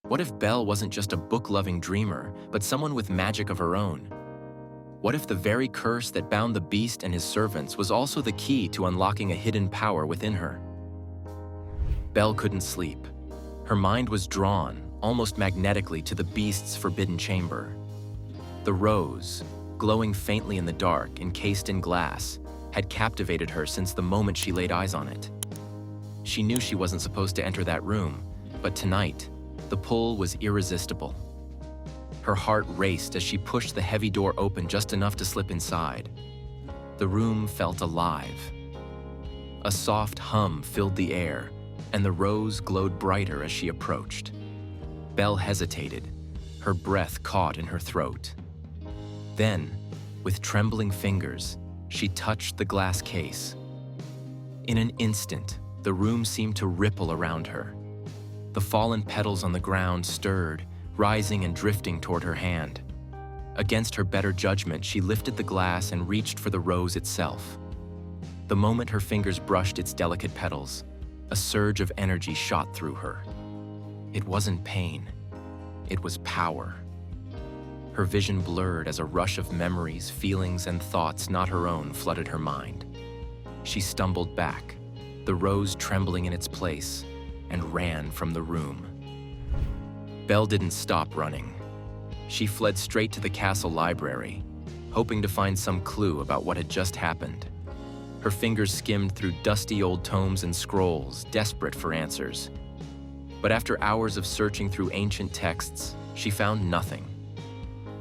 What if Belle wasn't just a book-loving dreamer, but someone with magic of her own? What if the very curse that bound the beast and his servants was also the key to unlocking a hidden power within her? Belle couldn't sleep. Her mind was drawn, almost magnetically, to the beast's forbidden chamber. The rose, glowing faintly in the dark, encased in glass, had captivated her since the moment she laid eyes on it. She knew she wasn't supposed to enter that room, but tonight, the pull was irresistible. Her heart raced as she pushed the heavy door open just enough to slip inside. The room felt alive. A soft hum filled the air, and the rose glowed brighter as she approached. Belle hesitated, her breath caught in her throat. Then, with trembling fingers, she touched the glass case. In an instant, the room seemed to ripple around her. The fallen petals on the ground stirred, rising and drifting toward her hand. Against her better judgment, she lifted the glass and reached for the rose itself. The moment her fingers brushed its delicate petals, a surge of energy shot through her. It wasn't pain, it was power. Her vision blurred as a rush of memories, feelings, and thoughts not her own flooded her mind. She stumbled back, the rose trembling in its place, and ran from the room. Belle didn't stop running. She fled straight to the castle library, hoping to find some clue about what had just happened. Her fingers skimmed through dusty old tomes and scrolls, desperate for answers. But after hours of searching through ancient texts, she found nothing.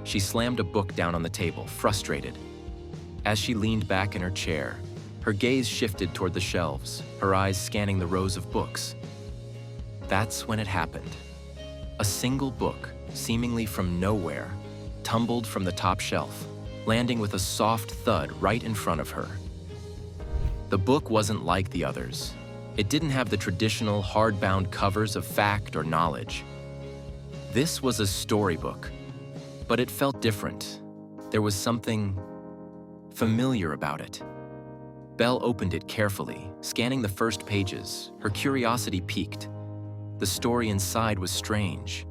She slammed a book down on the table, frustrated. As she leaned back in her chair, her gaze shifted toward the shelves, her eyes scanning the rows of books. That's when it happened. A single book, seemingly from nowhere, tumbled from the top shelf, landing with a soft thud right in front of her. The book wasn't like the others. It didn't have the traditional hardbound covers of fact or knowledge. This was a storybook, but it felt different. There was something familiar about it. Belle opened it carefully, scanning the first pages. Her curiosity piqued. The story inside was strange.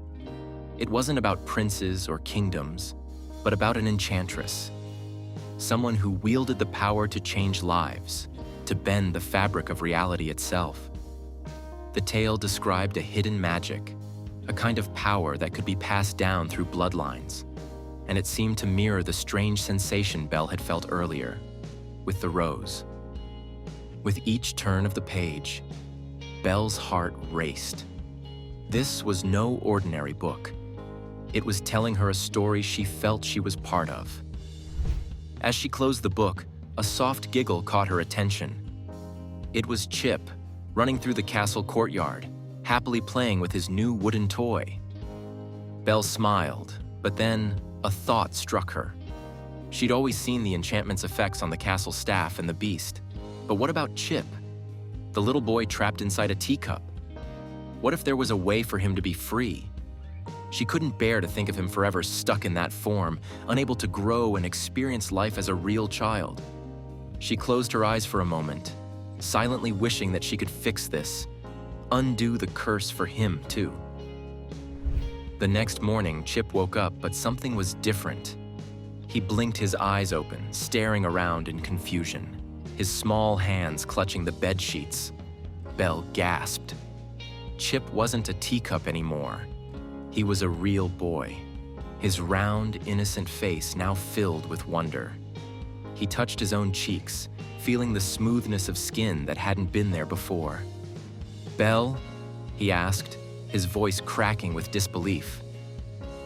It wasn't about princes or kingdoms, but about an enchantress. Someone who wielded the power to change lives, to bend the fabric of reality itself. The tale described a hidden magic, a kind of power that could be passed down through bloodlines, and it seemed to mirror the strange sensation Belle had felt earlier, with the rose. With each turn of the page, Belle's heart raced. This was no ordinary book. It was telling her a story she felt she was part of. As she closed the book, a soft giggle caught her attention. It was Chip, running through the castle courtyard, happily playing with his new wooden toy. Belle smiled, but then a thought struck her. She'd always seen the enchantment's effects on the castle staff and the beast. But what about Chip? The little boy trapped inside a teacup. What if there was a way for him to be free? She couldn't bear to think of him forever stuck in that form, unable to grow and experience life as a real child. She closed her eyes for a moment, silently wishing that she could fix this, undo the curse for him too. The next morning, Chip woke up, but something was different. He blinked his eyes open, staring around in confusion, his small hands clutching the bed sheets. Belle gasped. Chip wasn't a teacup anymore. He was a real boy, his round, innocent face now filled with wonder. He touched his own cheeks, feeling the smoothness of skin that hadn't been there before. "Belle?" he asked, his voice cracking with disbelief.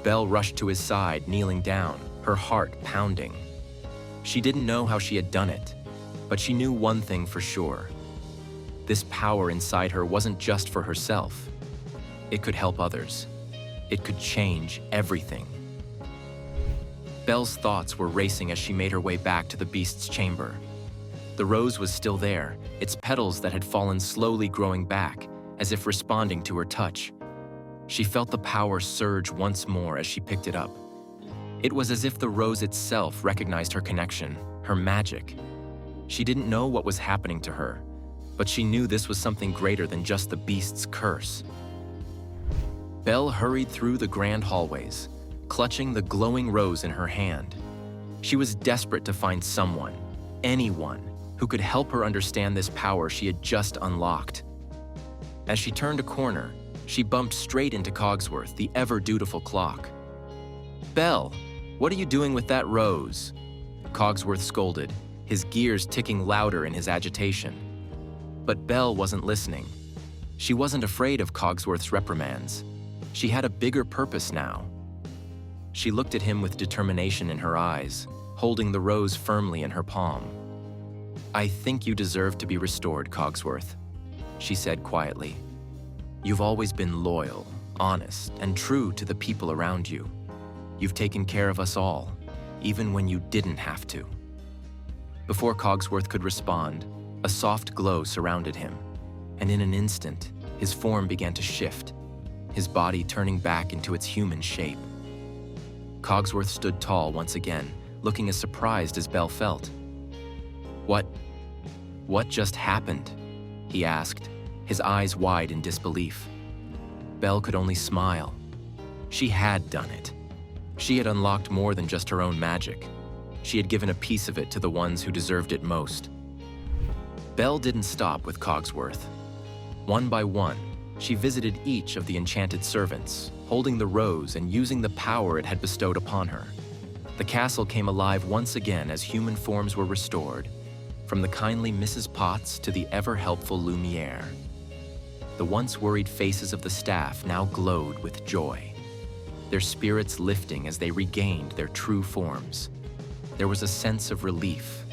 Belle rushed to his side, kneeling down, her heart pounding. She didn't know how she had done it, but she knew one thing for sure. This power inside her wasn't just for herself. It could help others. It could change everything. Belle's thoughts were racing as she made her way back to the beast's chamber. The rose was still there, its petals that had fallen slowly growing back, as if responding to her touch. She felt the power surge once more as she picked it up. It was as if the rose itself recognized her connection, her magic. She didn't know what was happening to her, but she knew this was something greater than just the beast's curse. Belle hurried through the grand hallways, clutching the glowing rose in her hand. She was desperate to find someone, anyone, who could help her understand this power she had just unlocked. As she turned a corner, she bumped straight into Cogsworth, the ever-dutiful clock. "Belle, what are you doing with that rose?" Cogsworth scolded, his gears ticking louder in his agitation. But Belle wasn't listening. She wasn't afraid of Cogsworth's reprimands. She had a bigger purpose now. She looked at him with determination in her eyes, holding the rose firmly in her palm. "I think you deserve to be restored, Cogsworth," she said quietly. "You've always been loyal, honest, and true to the people around you. You've taken care of us all, even when you didn't have to." Before Cogsworth could respond, a soft glow surrounded him, and in an instant, his form began to shift, his body turning back into its human shape. Cogsworth stood tall once again, looking as surprised as Belle felt. What just happened?" he asked, his eyes wide in disbelief. Belle could only smile. She had done it. She had unlocked more than just her own magic. She had given a piece of it to the ones who deserved it most. Belle didn't stop with Cogsworth. One by one, she visited each of the enchanted servants, holding the rose and using the power it had bestowed upon her. The castle came alive once again as human forms were restored, from the kindly Mrs. Potts to the ever-helpful Lumiere. The once worried faces of the staff now glowed with joy, their spirits lifting as they regained their true forms. There was a sense of relief,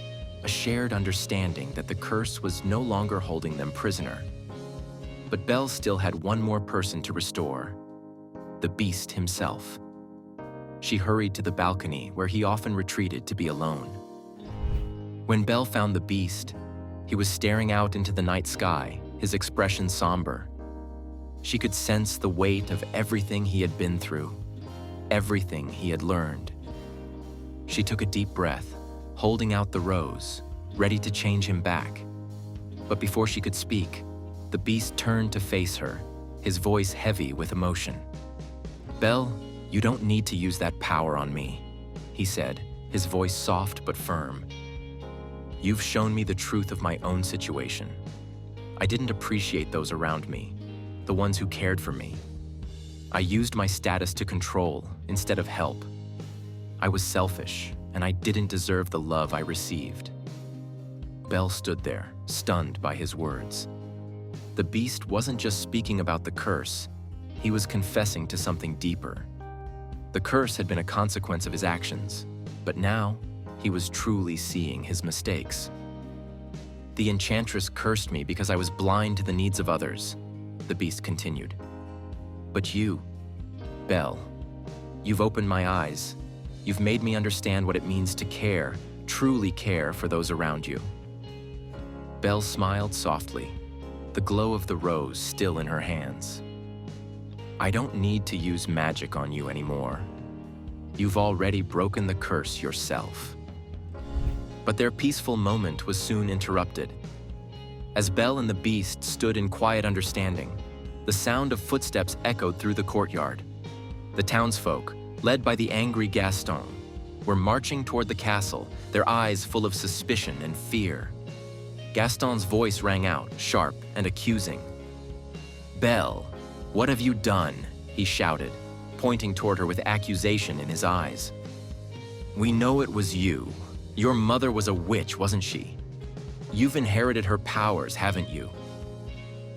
a shared understanding that the curse was no longer holding them prisoner. But Belle still had one more person to restore, the beast himself. She hurried to the balcony where he often retreated to be alone. When Belle found the beast, he was staring out into the night sky, his expression somber. She could sense the weight of everything he had been through, everything he had learned. She took a deep breath, holding out the rose, ready to change him back. But before she could speak, the beast turned to face her, his voice heavy with emotion. "Belle, you don't need to use that power on me," he said, his voice soft but firm. "You've shown me the truth of my own situation. I didn't appreciate those around me, the ones who cared for me. I used my status to control instead of help. I was selfish, and I didn't deserve the love I received." Belle stood there, stunned by his words. The beast wasn't just speaking about the curse, he was confessing to something deeper. The curse had been a consequence of his actions, but now he was truly seeing his mistakes. "The enchantress cursed me because I was blind to the needs of others," the beast continued. "But you, Belle, you've opened my eyes. You've made me understand what it means to care, truly care for those around you." Belle smiled softly, the glow of the rose still in her hands. "I don't need to use magic on you anymore. You've already broken the curse yourself." But their peaceful moment was soon interrupted. As Belle and the beast stood in quiet understanding, the sound of footsteps echoed through the courtyard. The townsfolk, led by the angry Gaston, were marching toward the castle, their eyes full of suspicion and fear. Gaston's voice rang out, sharp and accusing. "Belle, what have you done?" he shouted, pointing toward her with accusation in his eyes. "We know it was you. Your mother was a witch, wasn't she? You've inherited her powers, haven't you?"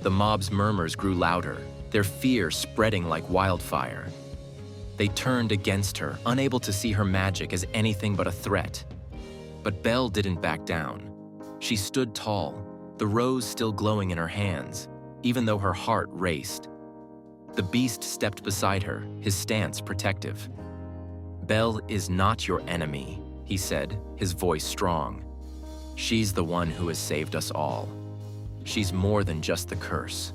The mob's murmurs grew louder, their fear spreading like wildfire. They turned against her, unable to see her magic as anything but a threat. But Belle didn't back down. She stood tall, the rose still glowing in her hands, even though her heart raced. The beast stepped beside her, his stance protective. "Belle is not your enemy," he said, his voice strong. "She's the one who has saved us all. She's more than just the curse.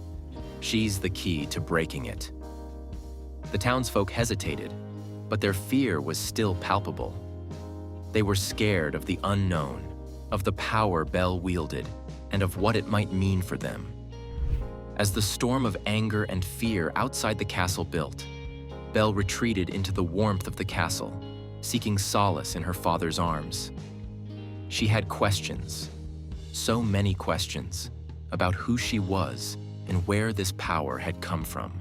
She's the key to breaking it." The townsfolk hesitated, but their fear was still palpable. They were scared of the unknown, of the power Belle wielded, and of what it might mean for them. As the storm of anger and fear outside the castle built, Belle retreated into the warmth of the castle, seeking solace in her father's arms. She had questions, so many questions, about who she was and where this power had come from.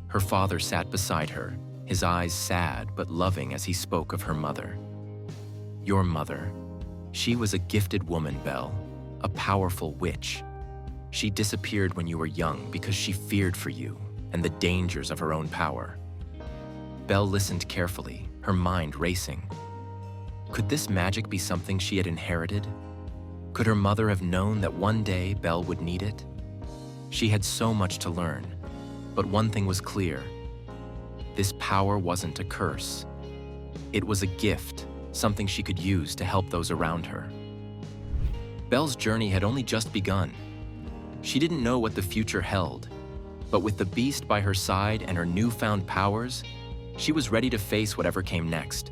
Her father sat beside her, his eyes sad but loving as he spoke of her mother. Your mother. She was a gifted woman, Belle, a powerful witch. She disappeared when you were young because she feared for you and the dangers of her own power. Belle listened carefully, her mind racing. Could this magic be something she had inherited? Could her mother have known that one day Belle would need it? She had so much to learn, but one thing was clear. This power wasn't a curse. It was a gift, something she could use to help those around her. Belle's journey had only just begun. She didn't know what the future held, but with the beast by her side and her newfound powers, she was ready to face whatever came next.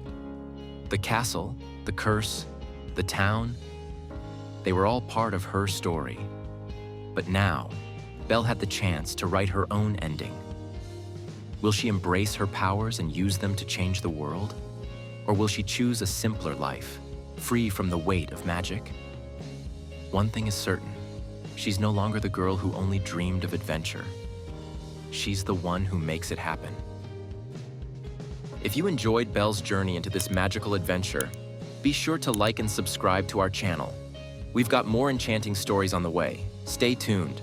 The castle, the curse, the town, they were all part of her story. But now, Belle had the chance to write her own ending. Will she embrace her powers and use them to change the world? Or will she choose a simpler life, free from the weight of magic? One thing is certain. She's no longer the girl who only dreamed of adventure. She's the one who makes it happen. If you enjoyed Belle's journey into this magical adventure, be sure to like and subscribe to our channel. We've got more enchanting stories on the way. Stay tuned.